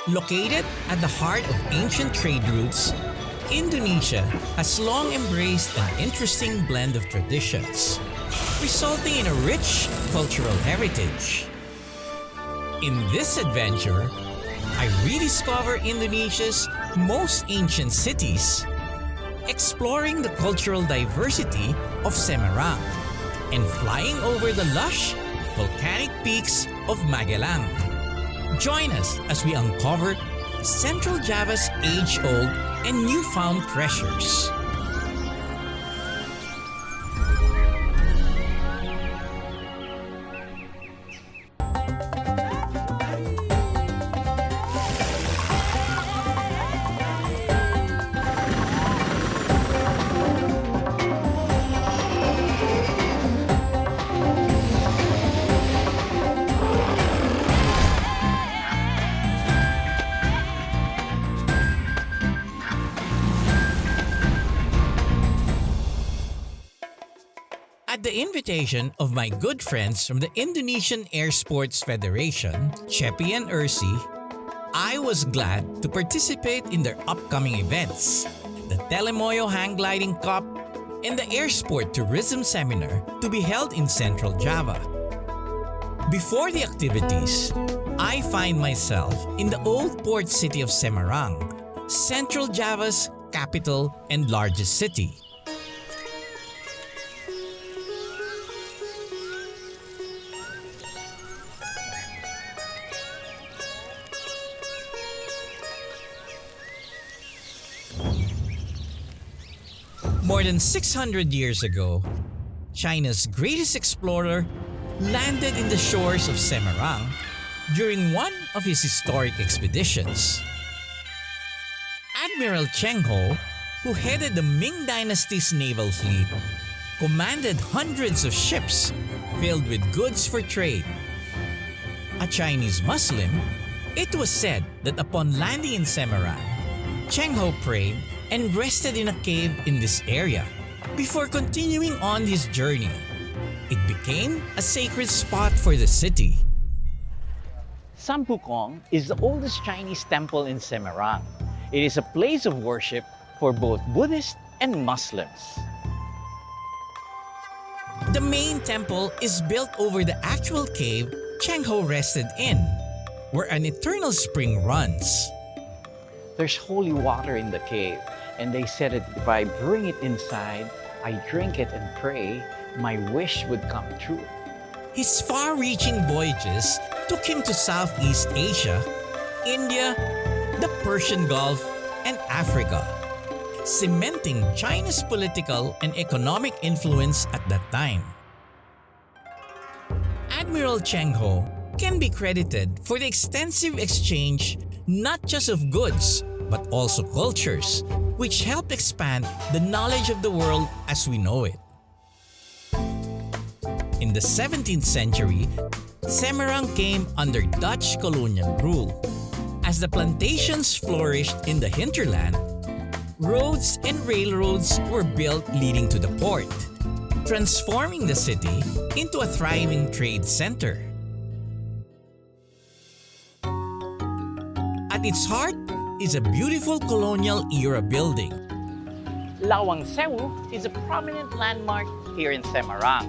Located at the heart of ancient trade routes, Indonesia has long embraced an interesting blend of traditions, resulting in a rich cultural heritage. In this adventure, I rediscover Indonesia's most ancient cities, exploring the cultural diversity of Semarang, and flying over the lush, volcanic peaks of Magellan. Join us as we uncover Central Java's age-old and newfound treasures. At the invitation of my good friends from the Indonesian Aerosports Federation, Chepy and Ersy, I was glad to participate in their upcoming events, the Telomoyo Hang Gliding Cup and the Aerosport Tourism Seminar to be held in Central Java. Before the activities, I find myself in the old port city of Semarang, Central Java's capital and largest city. More than 600 years ago, China's greatest explorer landed in the shores of Semarang during one of his historic expeditions. Admiral Cheng Ho, who headed the Ming Dynasty's naval fleet, commanded hundreds of ships filled with goods for trade. A Chinese Muslim, it was said that upon landing in Semarang, Cheng Ho prayed and rested in a cave in this area before continuing on his journey. It became a sacred spot for the city. Sampukong is the oldest Chinese temple in Semarang. It is a place of worship for both Buddhists and Muslims. The main temple is built over the actual cave Cheng Ho rested in, where an eternal spring runs. There's holy water in the cave, and they said that if I bring it inside, I drink it and pray, my wish would come true. His far-reaching voyages took him to Southeast Asia, India, the Persian Gulf, and Africa, cementing China's political and economic influence at that time. Admiral Cheng Ho can be credited for the extensive exchange not just of goods, but also cultures, which helped expand the knowledge of the world as we know it. In the 17th century, Semarang came under Dutch colonial rule. As the plantations flourished in the hinterland, roads and railroads were built leading to the port, transforming the city into a thriving trade center. At its heart is a beautiful colonial-era building. Lawang Sewu is a prominent landmark here in Semarang.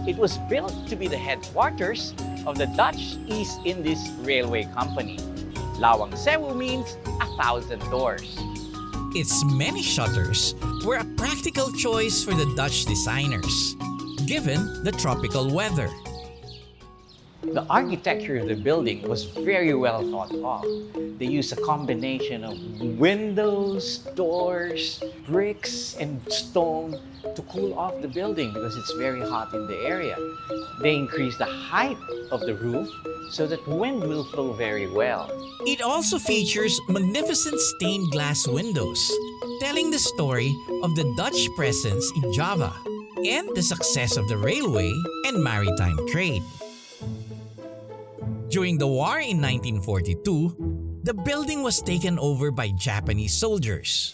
It was built to be the headquarters of the Dutch East Indies Railway Company. Lawang Sewu means 1,000 doors. Its many shutters were a practical choice for the Dutch designers, given the tropical weather. The architecture of the building was very well thought of. They used a combination of windows, doors, bricks, and stone to cool off the building because it's very hot in the area. They increased the height of the roof so that wind will flow very well. It also features magnificent stained glass windows, telling the story of the Dutch presence in Java and the success of the railway and maritime trade. During the war in 1942, the building was taken over by Japanese soldiers.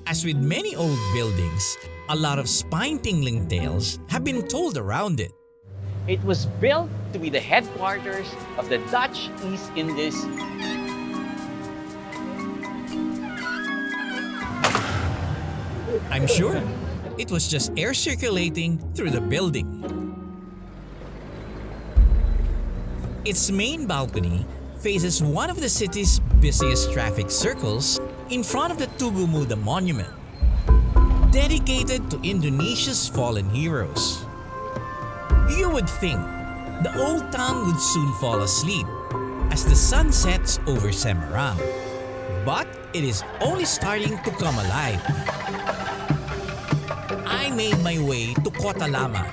As with many old buildings, a lot of spine-tingling tales have been told around it. It was built to be the headquarters of the Dutch East Indies I'm sure it was just air circulating through the building. Its main balcony faces one of the city's busiest traffic circles in front of the Tugu Muda Monument, dedicated to Indonesia's fallen heroes. You would think the old town would soon fall asleep as the sun sets over Semarang, but it is only starting to come alive. I made my way to Kota Lama,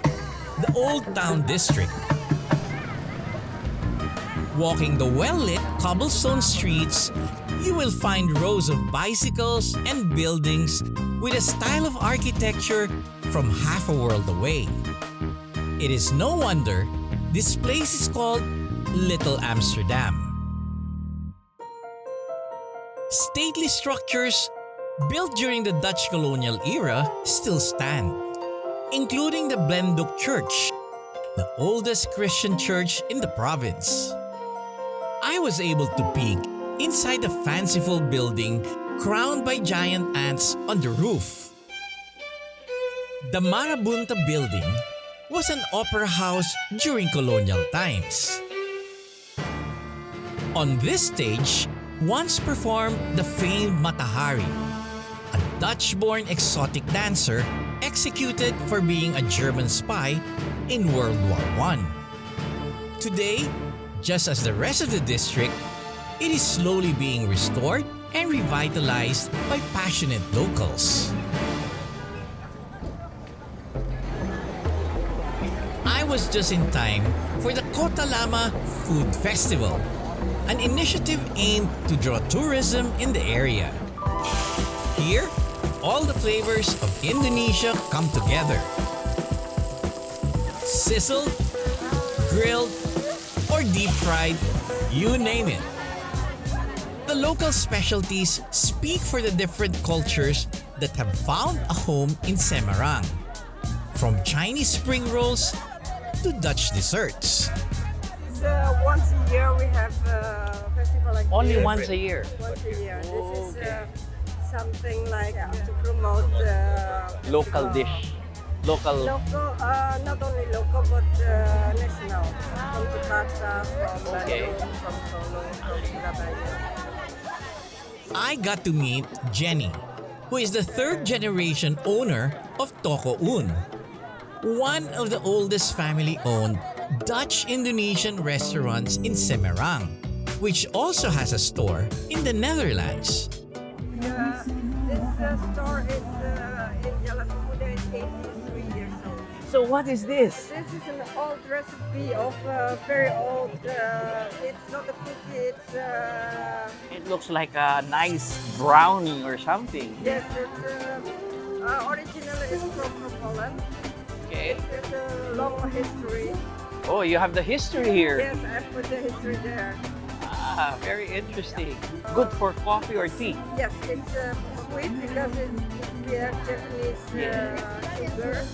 the old town district. Walking the well-lit cobblestone streets, you will find rows of bicycles and buildings with a style of architecture from half a world away. It is no wonder this place is called Little Amsterdam. Stately structures built during the Dutch colonial era still stand, including the Blenduk Church, the oldest Christian church in the province. I was able to peek inside the fanciful building crowned by giant ants on the roof. The Marabunta building was an opera house during colonial times. On this stage, once performed the famed Matahari, a Dutch-born exotic dancer executed for being a German spy in World War I. Today, just as the rest of the district, it is slowly being restored and revitalized by passionate locals. I was just in time for the Kota Lama Food Festival, an initiative aimed to draw tourism in the area. Here, all the flavors of Indonesia come together. Sizzled, grilled, or deep-fried, you name it. The local specialties speak for the different cultures that have found a home in Semarang, from Chinese spring rolls to Dutch desserts. Once a year we have a festival like Only this. once a year. Once a year. Oh, This is okay. something like to promote Local festival. dish. Local. Local, not only local but national. From Jakarta, from Okay. Bandung, from Solo, from Surabaya. I got to meet Jenny, who is the third-generation owner of Toko Un, one of the oldest family-owned Dutch-Indonesian restaurants in Semarang, which also has a store in the Netherlands. This store is in Jalan Pemuda is 83 years old. So what is this? This is an old recipe of very old. It's not a cookie. It's It looks like a nice brownie or something. yes. It's originally is from Holland. Okay. It's a long history. Oh, you have the history here. Yes, I put the history there. Ah, very interesting. Good for coffee or tea. Yes, it's sweet because we have Japanese sugar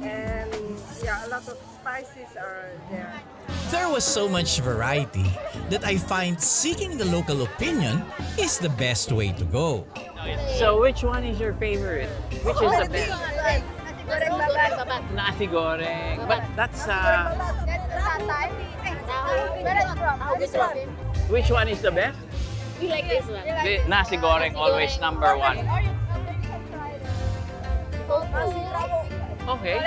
and yeah, a lot of spices are there. There was so much variety that I find seeking the local opinion is the best way to go. So which one is your favorite? Which is the best? Goreng babat. Nasi goreng. But that's which one is the best? We like this one. The nasi goreng always number one. Okay.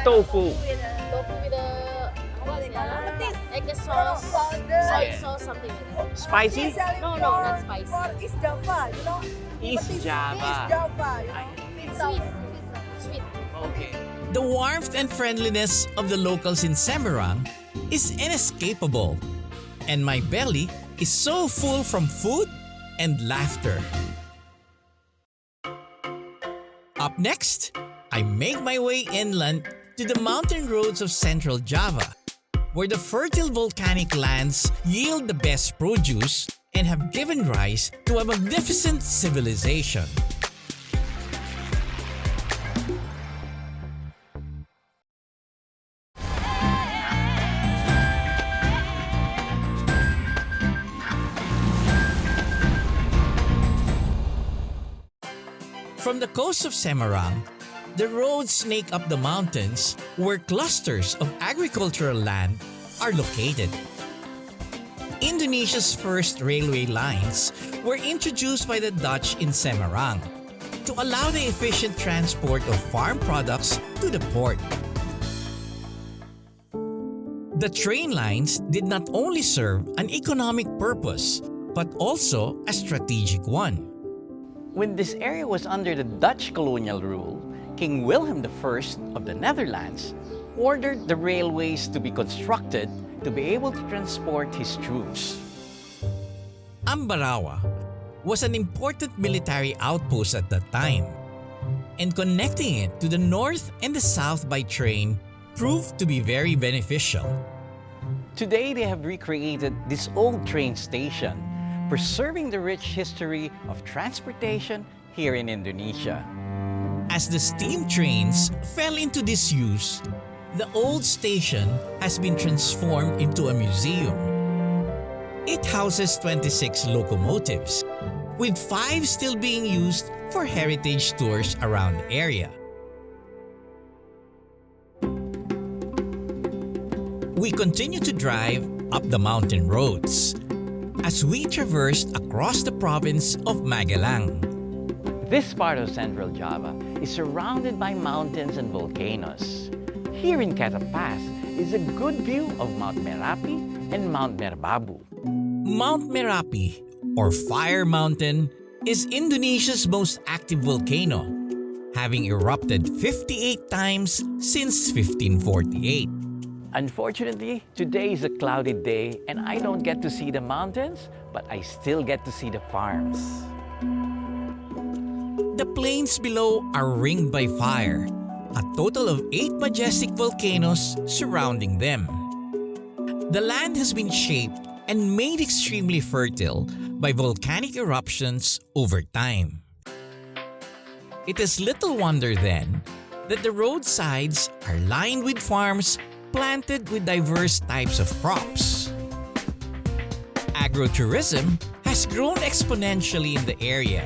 Tofu. Tofu with the egg sauce, soy sauce, something like that. Spicy? No, not spicy. East Java, you know? East Java. Java, you know? Sweet. Sweet. Okay. The warmth and friendliness of the locals in Semarang is inescapable, and my belly is so full from food and laughter. Up next, I make my way inland to the mountain roads of central Java, where the fertile volcanic lands yield the best produce and have given rise to a magnificent civilization. From the coast of Semarang, the roads snake up the mountains where clusters of agricultural land are located. Indonesia's first railway lines were introduced by the Dutch in Semarang to allow the efficient transport of farm products to the port. The train lines did not only serve an economic purpose, but also a strategic one. When this area was under the Dutch colonial rule, King Wilhelm I of the Netherlands ordered the railways to be constructed to be able to transport his troops. Ambarawa was an important military outpost at that time, and connecting it to the north and the south by train proved to be very beneficial. Today, they have recreated this old train station, preserving the rich history of transportation here in Indonesia. As the steam trains fell into disuse, the old station has been transformed into a museum. It houses 26 locomotives, with 5 still being used for heritage tours around the area. We continue to drive up the mountain roads as we traversed across the province of Magelang. This part of central Java is surrounded by mountains and volcanoes. Here in Katapas is a good view of Mount Merapi and Mount Merbabu. Mount Merapi, or Fire Mountain, is Indonesia's most active volcano, having erupted 58 times since 1548. Unfortunately, today is a cloudy day and I don't get to see the mountains, but I still get to see the farms. The plains below are ringed by fire, a total of 8 majestic volcanoes surrounding them. The land has been shaped and made extremely fertile by volcanic eruptions over time. It is little wonder then that the roadsides are lined with farms planted with diverse types of crops. Agrotourism has grown exponentially in the area,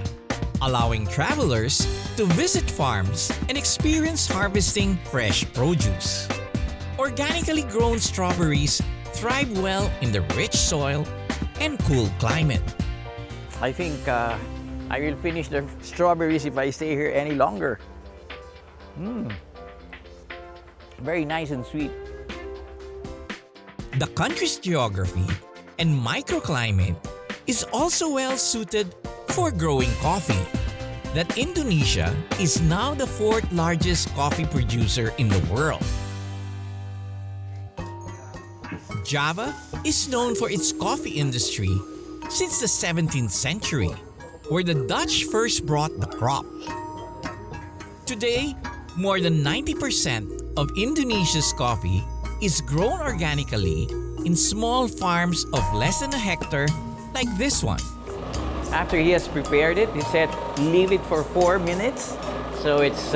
allowing travelers to visit farms and experience harvesting fresh produce. Organically grown strawberries thrive well in the rich soil and cool climate. I think I will finish the strawberries if I stay here any longer. Very nice and sweet. The country's geography and microclimate is also well suited for growing coffee. That Indonesia is now the 4th largest coffee producer in the world. Java is known for its coffee industry since the 17th century, where the Dutch first brought the crop. Today, more than 90% of Indonesia's coffee is grown organically in small farms of less than a hectare like this one. After he has prepared it, he said leave it for 4 minutes, so it's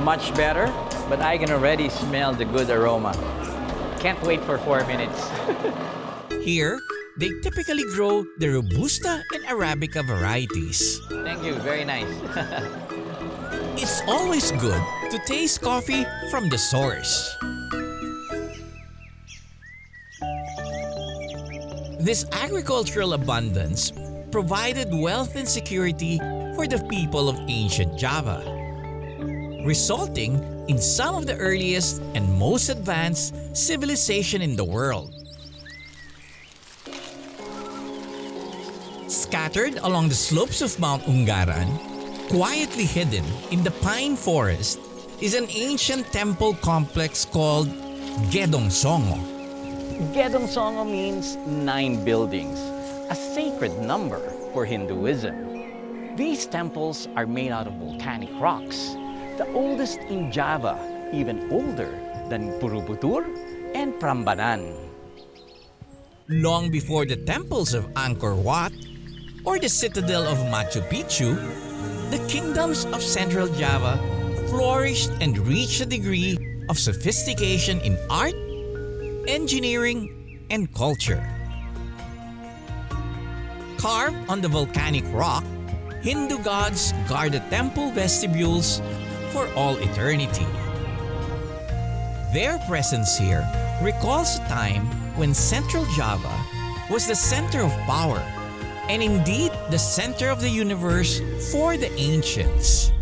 much better, but I can already smell the good aroma. Can't wait for 4 minutes. Here, they typically grow the Robusta and Arabica varieties. Thank you, very nice. It's always good to taste coffee from the source. This agricultural abundance provided wealth and security for the people of ancient Java, resulting in some of the earliest and most advanced civilization in the world. Scattered along the slopes of Mount Ungaran, quietly hidden in the pine forest, is an ancient temple complex called Gedong Songo. Gedong Songo means 9 buildings, a sacred number for Hinduism. These temples are made out of volcanic rocks, the oldest in Java, even older than Borobudur and Prambanan. Long before the temples of Angkor Wat or the citadel of Machu Picchu, the kingdoms of Central Java flourished and reached a degree of sophistication in art, engineering, and culture. Carved on the volcanic rock Hindu gods guard the temple vestibules for all eternity. Their presence here recalls a time when Central Java was the center of power and indeed the center of the universe for the ancients.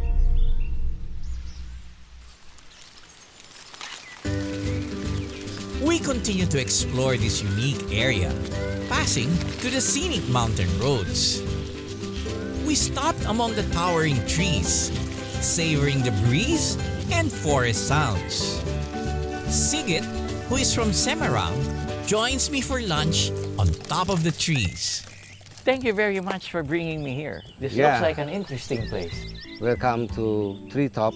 We continue to explore this unique area, passing to the scenic mountain roads. We stopped among the towering trees, savoring the breeze and forest sounds. Sigit, who is from Semarang, joins me for lunch on top of the trees. Thank you very much for bringing me here. This looks like an interesting place. Welcome to Treetop.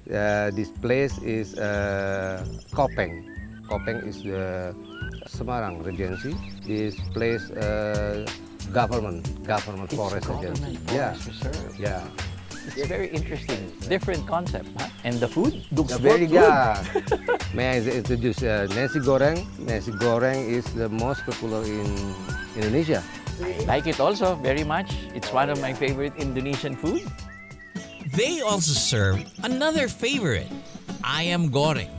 This place is Kopeng. Kopeng is the Semarang Regency. This place government forest agency. Reserve. Yeah. It's very interesting. Different concept, huh? And the food looks Very good. good. May I introduce nasi goreng? Nasi goreng is the most popular in Indonesia. Like it also very much. It's one of my favorite Indonesian food. They also serve another favorite, ayam goreng,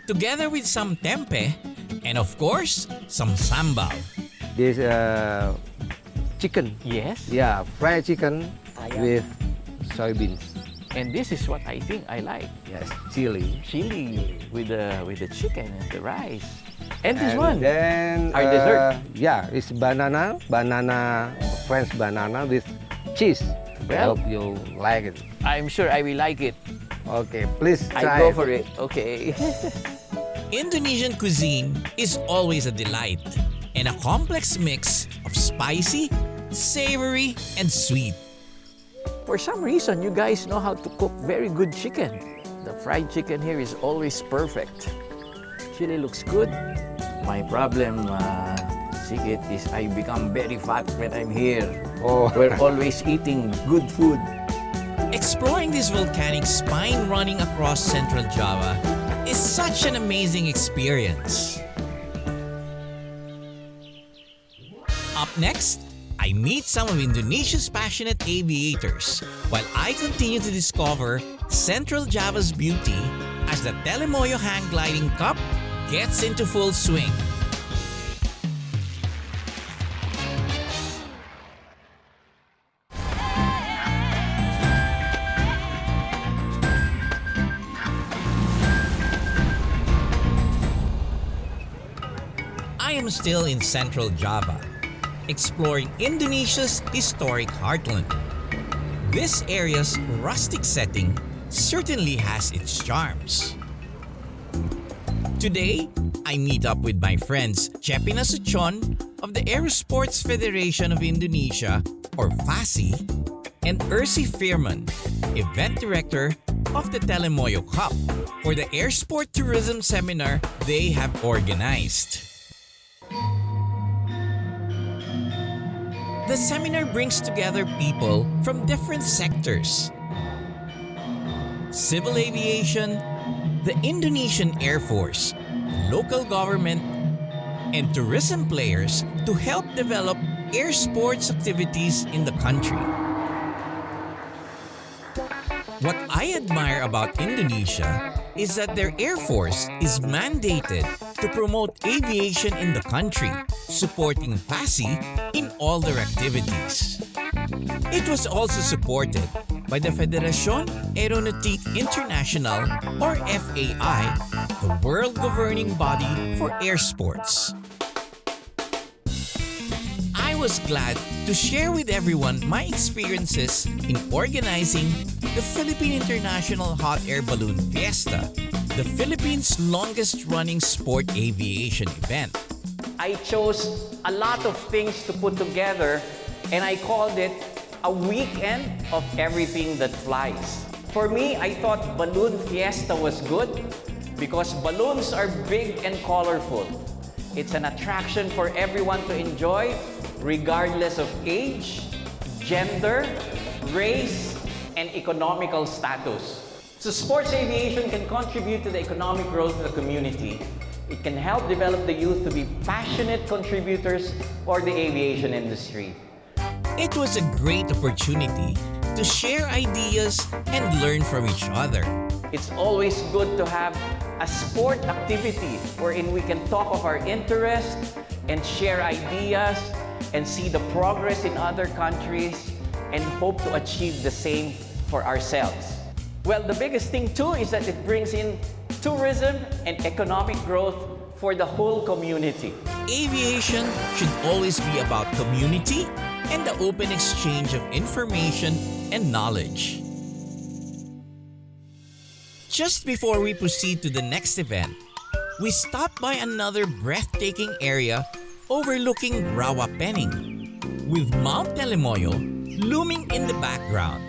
together with some tempe and of course, some sambal. This chicken. Yes. Yeah, fried chicken with soybeans. And this is what I think I like. Yes, chili. Chili with the chicken and the rice. And this one. Then our dessert. Yeah, it's banana, French banana with cheese. I Well, hope you like it. I'm sure I will like it. Okay, please I try. go for it. Okay. Indonesian cuisine is always a delight and a complex mix of spicy, savory, and sweet. For some reason, you guys know how to cook very good chicken. The fried chicken here is always perfect. Chili looks good. My problem, Sigit, is I become very fat when I'm here. Oh. We're always eating good food. Exploring this volcanic spine running across Central Java is such an amazing experience. Up next, I meet some of Indonesia's passionate aviators while I continue to discover Central Java's beauty as the Telomoyo Hang Gliding Cup gets into full swing. I am still in Central Java, exploring Indonesia's historic heartland. This area's rustic setting certainly has its charms. Today, I meet up with my friends Chepy Nasution of the Aerosports Federation of Indonesia, or FASI, and Ersy Firman, event director of the Telomoyo Cup, for the Airsport Tourism Seminar they have organized. The seminar brings together people from different sectors: civil aviation, the Indonesian Air Force, local government, and tourism players to help develop air sports activities in the country. What I admire about Indonesia is that their Air Force is mandated to promote aviation in the country, supporting FASI in all their activities. It was also supported by the Federasi Aeronautique International, or FAI, the world governing body for air sports. I was glad to share with everyone my experiences in organizing the Philippine International Hot Air Balloon Fiesta, the Philippines' longest-running sport aviation event. I chose a lot of things to put together, and I called it a weekend of everything that flies. For me, I thought Balloon Fiesta was good because balloons are big and colorful. It's an attraction for everyone to enjoy, regardless of age, gender, race, and economical status. So sports aviation can contribute to the economic growth of the community. It can help develop the youth to be passionate contributors for the aviation industry. It was a great opportunity to to share ideas and learn from each other. It's always good to have a sport activity wherein we can talk of our interests and share ideas and see the progress in other countries and hope to achieve the same for ourselves. Well, the biggest thing too is that it brings in tourism and economic growth for the whole community. Aviation should always be about community and the open exchange of information and knowledge. Just before we proceed to the next event, we stop by another breathtaking area overlooking Rawa Pening, with Mount Telomoyo looming in the background.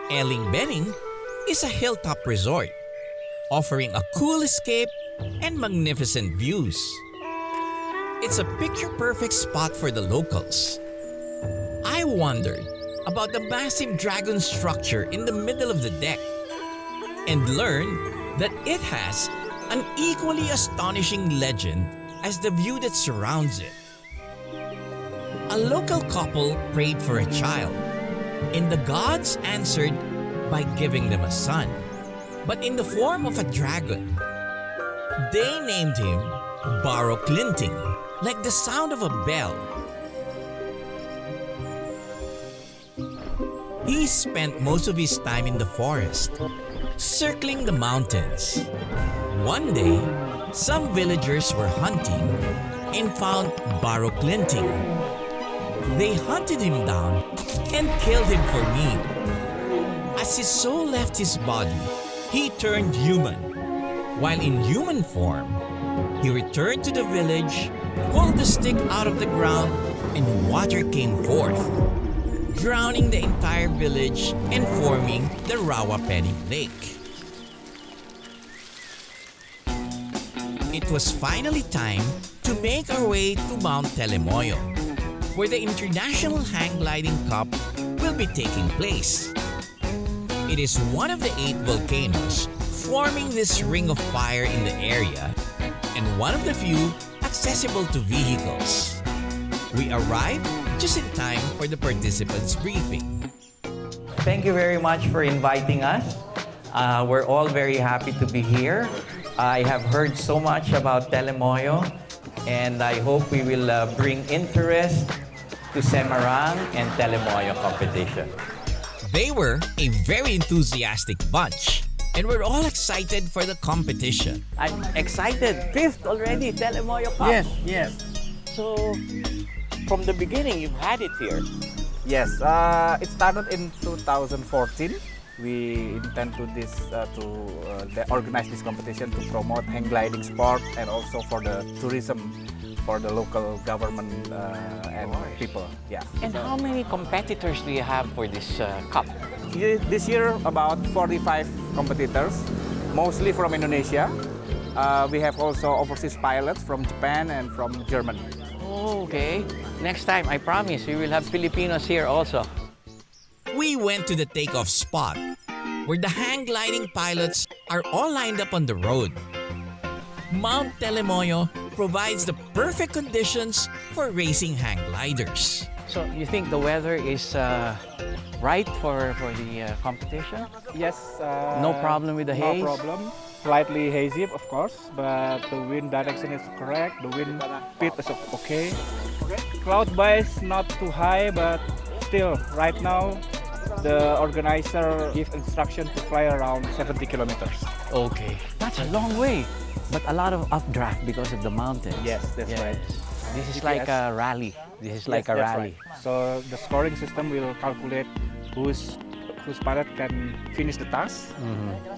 Eling Bening is a hilltop resort, offering a cool escape and magnificent views. It's a picture-perfect spot for the locals. I wondered about the massive dragon structure in the middle of the deck and learned that it has an equally astonishing legend as the view that surrounds it. A local couple prayed for a child, and the gods answered by giving them a son, but in the form of a dragon. They named him Barrow Clinting, like the sound of a bell. He spent most of his time in the forest, circling the mountains. One day, some villagers were hunting and found Barrow Clinting. They hunted him down and killed him for meat. As his soul left his body, he turned human. While in human form, he returned to the village, pulled the stick out of the ground, and water came forth, drowning the entire village and forming the Rawa Pening Lake. It was finally time to make our way to Mount Telomoyo, where the International Hang Gliding Cup will be taking place. It is one of the 8 volcanoes forming this ring of fire in the area and one of the few accessible to vehicles. We arrived just in time for the participants' briefing. Thank you very much for inviting us. We're all very happy to be here. I have heard so much about Telomoyo, and I hope we will bring interest to Semarang and Telomoyo competition. They were a very enthusiastic bunch, and we're all excited for the competition. I'm excited. 5th already, Telomoyo Cup. Yes. So, from the beginning, you've had it here. Yes, it started in 2014. We intend to organize this competition to promote hang gliding sport and also for the tourism for the local government and people. Yeah. And how many competitors do you have for this cup? This year, about 45 competitors, mostly from Indonesia. We have also overseas pilots from Japan and from Germany. Oh, okay. Next time, I promise, we will have Filipinos here also. We went to the takeoff spot, where the hang gliding pilots are all lined up on the road. Mount Telomoyo provides the perfect conditions for racing hang gliders. So, you think the weather is right for the competition? Yes. No problem with the haze? No problem. Slightly hazy, of course, but the wind direction is correct. The wind speed is okay. Cloud base not too high, but still, right now, the organizer gives instruction to fly around 70 kilometers. Okay. That's a long way, but a lot of updraft because of the mountains. Yes, that's right. This is like a rally. This is like a that's rally. right. So the scoring system will calculate whose pilot can finish the task,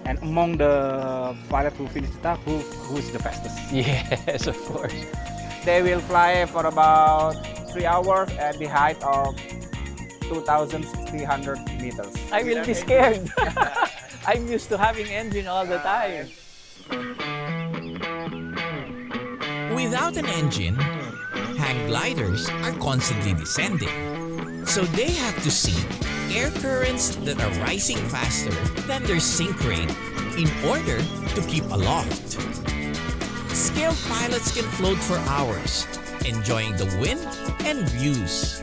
and among the pilot who finish the task, who is the fastest. Yes, of course. They will fly for about 3 hours at the height of 2,600 meters. I will be scared. I'm used to having engine all the time. Without an engine, hang gliders are constantly descending, so they have to seek air currents that are rising faster than their sink rate in order to keep aloft. Skilled pilots can float for hours, enjoying the wind and views.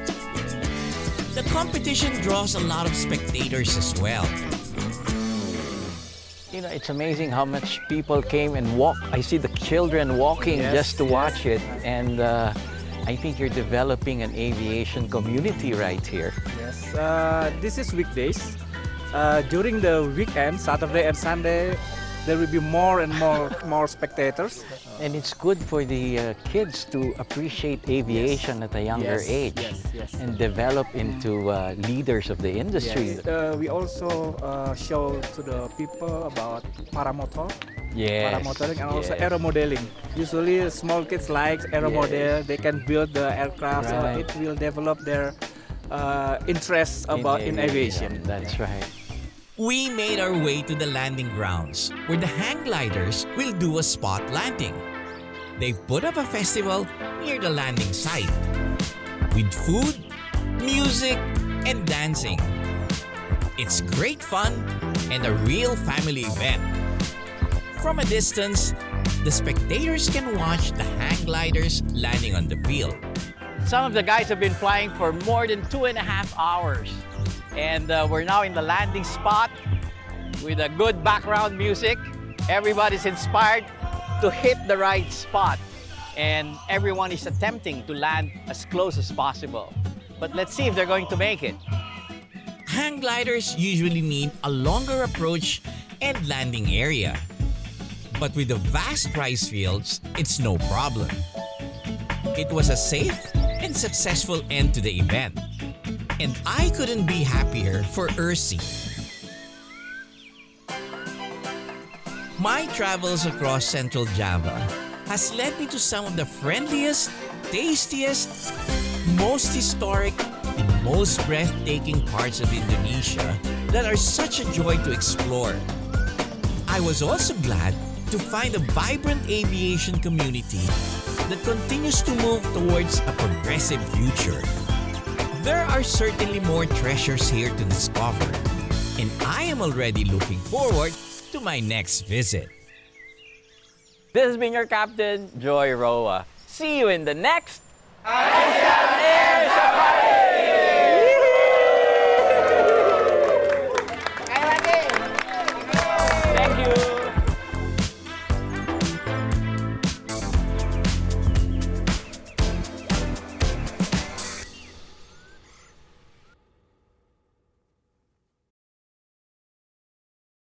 The competition draws a lot of spectators as well. You know, it's amazing how much people came and walk. I see the children walking just to watch it. And I think you're developing an aviation community right here. Yes, this is weekdays. During the weekend, Saturday and Sunday, there will be more and more spectators. And it's good for the kids to appreciate aviation at a younger age and develop into leaders of the industry. Yes. We also show to the people about paramotor, paramotoring, and also aeromodeling. Usually, small kids like aeromodel. They can build the aircraft, so it will develop their interest in aviation. That's right. We made our way to the landing grounds where the hang gliders will do a spot landing. They've put up a festival near the landing site with food, music, and dancing. It's great fun and a real family event. From a distance, the spectators can watch the hang gliders landing on the field. Some of the guys have been flying for more than 2.5 hours. And we're now in the landing spot with a good background music. Everybody's inspired to hit the right spot. And everyone is attempting to land as close as possible. But let's see if they're going to make it. Hang gliders usually need a longer approach and landing area. But with the vast rice fields, it's no problem. It was a safe and successful end to the event. And I couldn't be happier for Ersy. My travels across Central Java has led me to some of the friendliest, tastiest, most historic, and most breathtaking parts of Indonesia that are such a joy to explore. I was also glad to find a vibrant aviation community that continues to move towards a progressive future. There are certainly more treasures here to discover, and I am already looking forward to my next visit. This has been your captain, Joy Roa. See you in the next Aerosport!